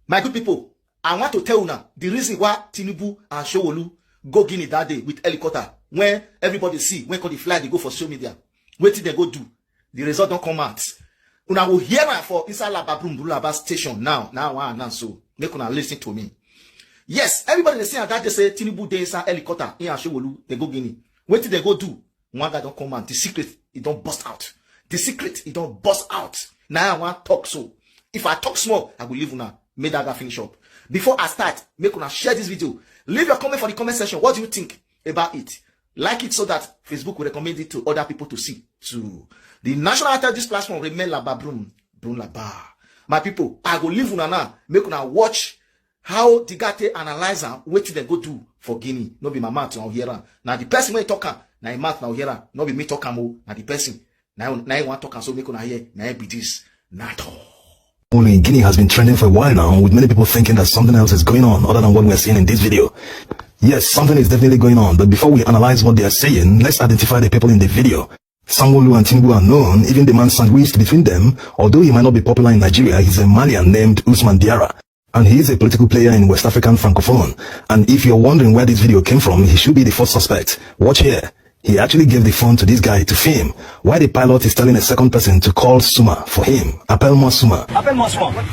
My good people, I want to tell you now the reason why Tinubu and Showolu go Guinea that day with helicopter. When everybody see, when they fly, they go for social media. Wait till they go do. The result don't come out. Una will hear for inside Lababrum station now. So make una listen to me. Yes, everybody they say that they say Tinubu they inside helicopter in Showolu, they go Guinea. Wait till they go do. One guy don't come out. The secret it don't bust out. The secret it don't bust out. Now I want talk so. If I talk small, I will leave una. Make that guy finish up. Before I start, make una share this video. Leave your comment for the comment section. What do you think about it? Like it so that Facebook will recommend it to other people to see too. The national intelligence platform remain la babrum, brun la ba. My people, I go leave una now. Make una watch how the guy analyze what they go do for Guinea. No be my mouth now here. Now the person when talk now him mouth now here. No be me talk mo. Now the person now you want talk so make una hear. Now be this NATO. Only in Guinea has been trending for a while now, with many people thinking that something else is going on other than what we're seeing in this video. Yes, something is definitely going on, but before we analyze what they are saying, let's identify the people in the video. Sanwo-Olu and Tinubu are known, even the man sandwiched between them. Although he might not be popular in Nigeria, he's a Malian named Usman Diarra, and he is a political player in West African Francophone. And if you're wondering where this video came from, he should be the first suspect. Watch here. He actually gave the phone to this guy to film, while the pilot is telling a second person to call Suma for him. Appelle-moi Suma. Appelle-moi Suma.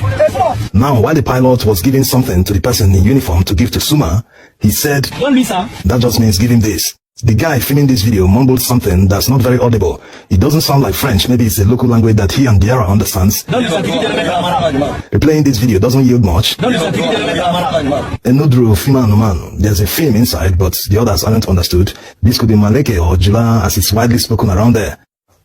Now, while the pilot was giving something to the person in uniform to give to Suma, he said, that just means give him this. The guy filming this video mumbled something that's not very audible. It doesn't sound like French. Maybe it's a local language that he and Diarra understands. Replaying this video doesn't yield much. Enodru Fima Numan. There's a film inside, but the others aren't understood. This could be Maleke or Jula as it's widely spoken around there.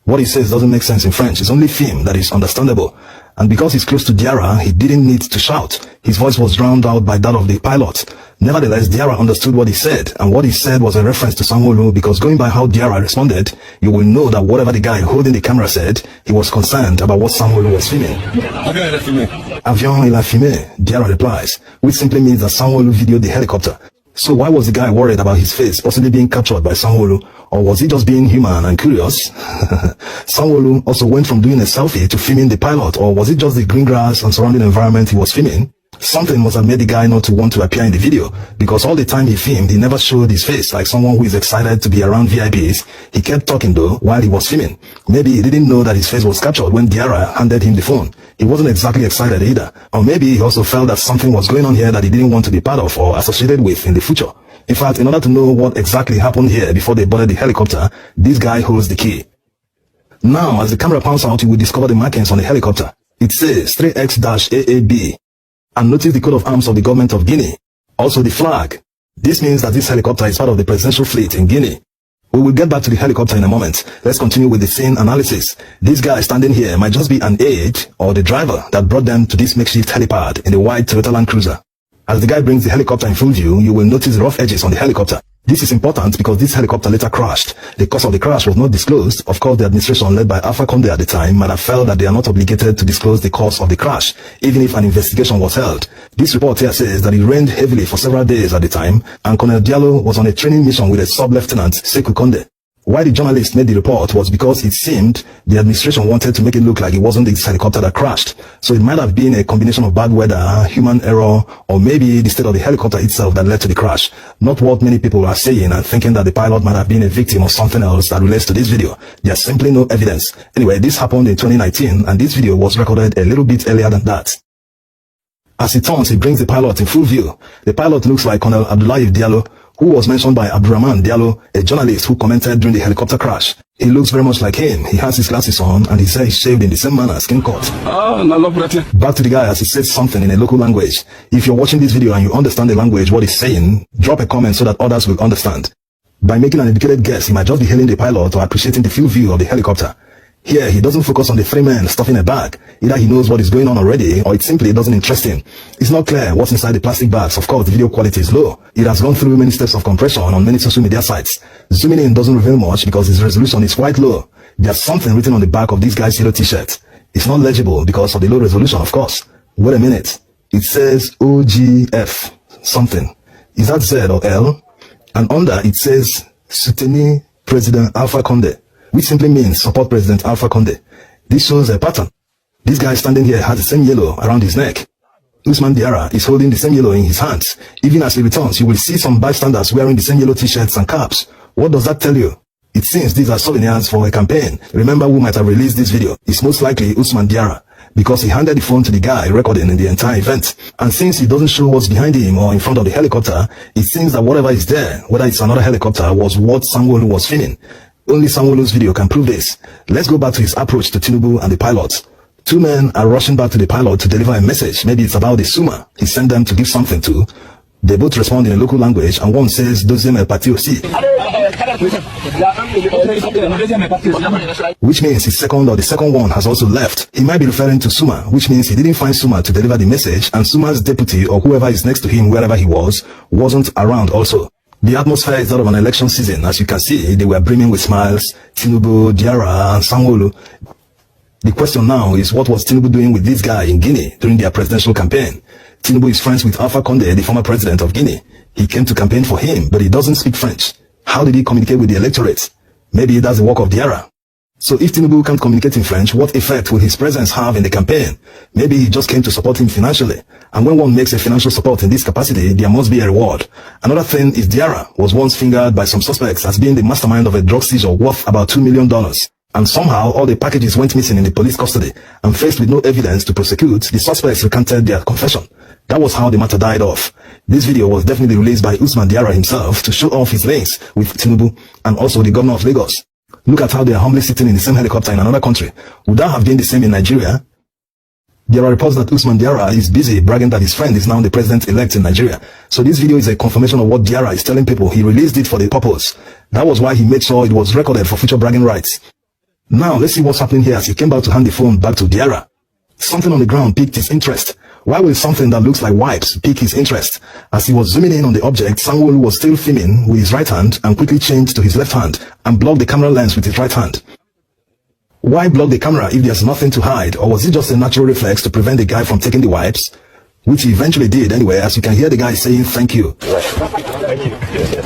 What he says doesn't make sense in French. It's only film that is understandable. And because he's close to Diarra, he didn't need to shout. His voice was drowned out by that of the pilot. Nevertheless, Diarra understood what he said, and what he said was a reference to Sanwo-Olu, because going by how Diarra responded, you will know that whatever the guy holding the camera said, he was concerned about what Sanwo-Olu was filming. Avion il a filmé, Diarra replies, which simply means that Sanwo-Olu videoed the helicopter. So why was the guy worried about his face possibly being captured by Sanwo-Olu? Or was he just being human and curious? Sanwo-Olu also went from doing a selfie to filming the pilot, or was it just the green grass and surrounding environment he was filming? Something must have made the guy not to want to appear in the video, because all the time he filmed, he never showed his face like someone who is excited to be around VIPs. He kept talking though while he was filming. Maybe he didn't know that his face was captured when Diarra handed him the phone. He wasn't exactly excited either. Or maybe he also felt that something was going on here that he didn't want to be part of or associated with in the future. In fact, in order to know what exactly happened here before they boarded the helicopter, this guy holds the key. Now, as the camera pans out, you will discover the markings on the helicopter. It says 3X-AAB. And notice the coat of arms of the government of Guinea. Also the flag. This means that this helicopter is part of the presidential fleet in Guinea. We will get back to the helicopter in a moment. Let's continue with the scene analysis. This guy standing here might just be an aide or the driver that brought them to this makeshift helipad in the white Toyota Land Cruiser. As the guy brings the helicopter in full view, you will notice rough edges on the helicopter. This is important because this helicopter later crashed. The cause of the crash was not disclosed. Of course, the administration led by Alpha Conde at the time might have felt that they are not obligated to disclose the cause of the crash, even if an investigation was held. This report here says that it rained heavily for several days at the time, and Colonel Diallo was on a training mission with a sub-lieutenant, Sekou Conde. Why the journalist made the report was because it seemed the administration wanted to make it look like it wasn't this helicopter that crashed. So it might have been a combination of bad weather, human error, or maybe the state of the helicopter itself that led to the crash. Not what many people are saying and thinking that the pilot might have been a victim of something else that relates to this video. There's simply no evidence. Anyway, this happened in 2019 and this video was recorded a little bit earlier than that. As he turns, he brings the pilot in full view. The pilot looks like Colonel Abdoulaye Diallo, who was mentioned by Abdurrahman Diallo, a journalist who commented during the helicopter crash. He looks very much like him. He has his glasses on and his hair is shaved in the same manner, skin cut. Back to the guy as he says something in a local language. If you're watching this video and you understand the language, what he's saying, drop a comment so that others will understand. By making an educated guess, he might just be hailing the pilot or appreciating the full view of the helicopter. Here, he doesn't focus on the three men stuffing a bag. Either he knows what is going on already, or it simply doesn't interest him. It's not clear what's inside the plastic bags. Of course, the video quality is low. It has gone through many steps of compression on many social media sites. Zooming in doesn't reveal much because its resolution is quite low. There's something written on the back of this guy's yellow t-shirt. It's not legible because of the low resolution, of course. Wait a minute. It says OGF something. Is that Z or L? And under it says Soutenir President Alpha Conde, which simply means support President Alpha Conde. This shows a pattern. This guy standing here has the same yellow around his neck. Usman Diarra is holding the same yellow in his hands. Even as he returns, you will see some bystanders wearing the same yellow t-shirts and caps. What does that tell you? It seems these are souvenirs for a campaign. Remember who might have released this video? It's most likely Usman Diarra, because he handed the phone to the guy recording in the entire event. And since he doesn't show what's behind him or in front of the helicopter, it seems that whatever is there, whether it's another helicopter, was what Sanwo-Olu was filming. Only Sanwo-Olu's video can prove this. Let's go back to his approach to Tinubu and the pilots. Two men are rushing back to the pilot to deliver a message. Maybe it's about the Suma he sent them to give something to. They both respond in a local language, and one says, "Deuxième partie aussi," which means his second or the second one has also left. He might be referring to Suma, which means he didn't find Suma to deliver the message, and Suma's deputy or whoever is next to him, wherever he was, wasn't around also. The atmosphere is that of an election season. As you can see, they were brimming with smiles. Tinubu, Diarra, and Sanwo-Olu. The question now is, what was Tinubu doing with this guy in Guinea during their presidential campaign? Tinubu is friends with Alpha Condé, the former president of Guinea. He came to campaign for him, but he doesn't speak French. How did he communicate with the electorate? Maybe that's the work of Diarra. So if Tinubu can't communicate in French, what effect will his presence have in the campaign? Maybe he just came to support him financially. And when one makes a financial support in this capacity, there must be a reward. Another thing is Diarra was once fingered by some suspects as being the mastermind of a drug seizure worth about $2 million. And somehow all the packages went missing in the police custody, and faced with no evidence to prosecute, the suspects recanted their confession. That was how the matter died off. This video was definitely released by Usman Diarra himself to show off his links with Tinubu and also the governor of Lagos. Look at how they are humbly sitting in the same helicopter in another country. Would that have been the same in Nigeria? There are reports that Usman Diarra is busy bragging that his friend is now the president-elect in Nigeria. So this video is a confirmation of what Diarra is telling people. He released it for the purpose. That was why he made sure it was recorded for future bragging rights. Now, let's see what's happening here as he came back to hand the phone back to Diarra. Something on the ground piqued his interest. Why will something that looks like wipes pique his interest? As he was zooming in on the object, Sanwo-Olu was still filming with his right hand and quickly changed to his left hand and blocked the camera lens with his right hand. Why block the camera if there's nothing to hide? Or was it just a natural reflex to prevent the guy from taking the wipes? Which he eventually did anyway, as you can hear the guy saying thank you.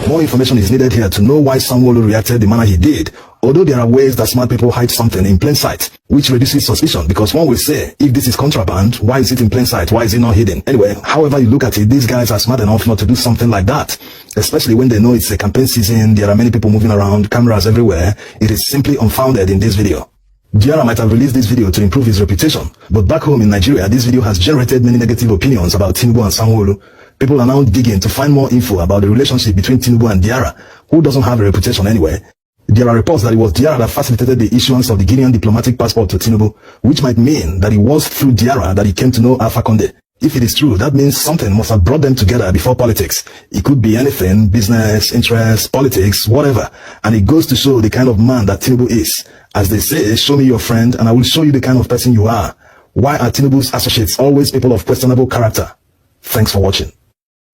More information is needed here to know why Sanwo-Olu reacted the manner he did. Although there are ways that smart people hide something in plain sight, which reduces suspicion, because one will say, if this is contraband, why is it in plain sight? Why is it not hidden? Anyway, however you look at it, these guys are smart enough not to do something like that. Especially when they know it's a campaign season, there are many people moving around, cameras everywhere. It is simply unfounded in this video. Diarra might have released this video to improve his reputation, but back home in Nigeria, this video has generated many negative opinions about Tinubu and Sanwo-Olu. People are now digging to find more info about the relationship between Tinubu and Diarra, who doesn't have a reputation anyway. There are reports that it was Diarra that facilitated the issuance of the Guinean diplomatic passport to Tinubu, which might mean that it was through Diarra that he came to know Alpha Condé. If it is true, that means something must have brought them together before politics. It could be anything, business, interest, politics, whatever. And it goes to show the kind of man that Tinubu is. As they say, show me your friend and I will show you the kind of person you are. Why are Tinubu's associates always people of questionable character? Thanks for watching.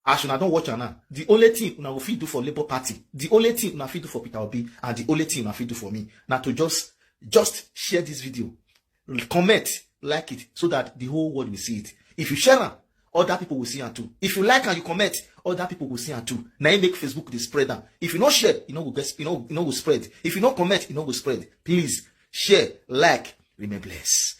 As una don't watch now, the only thing una go fit do for Labour Party, the only thing una fit do for Peter Obi, and the only thing una fit do for me, now to just share this video, comment, like it, so that the whole world will see it. If you share it, other people will see it too. If you like and you comment, other people will see it too. Now you make Facebook the spreader. If you not share, you know will spread. If you not comment, you know will spread. Please share, like, remain blessed.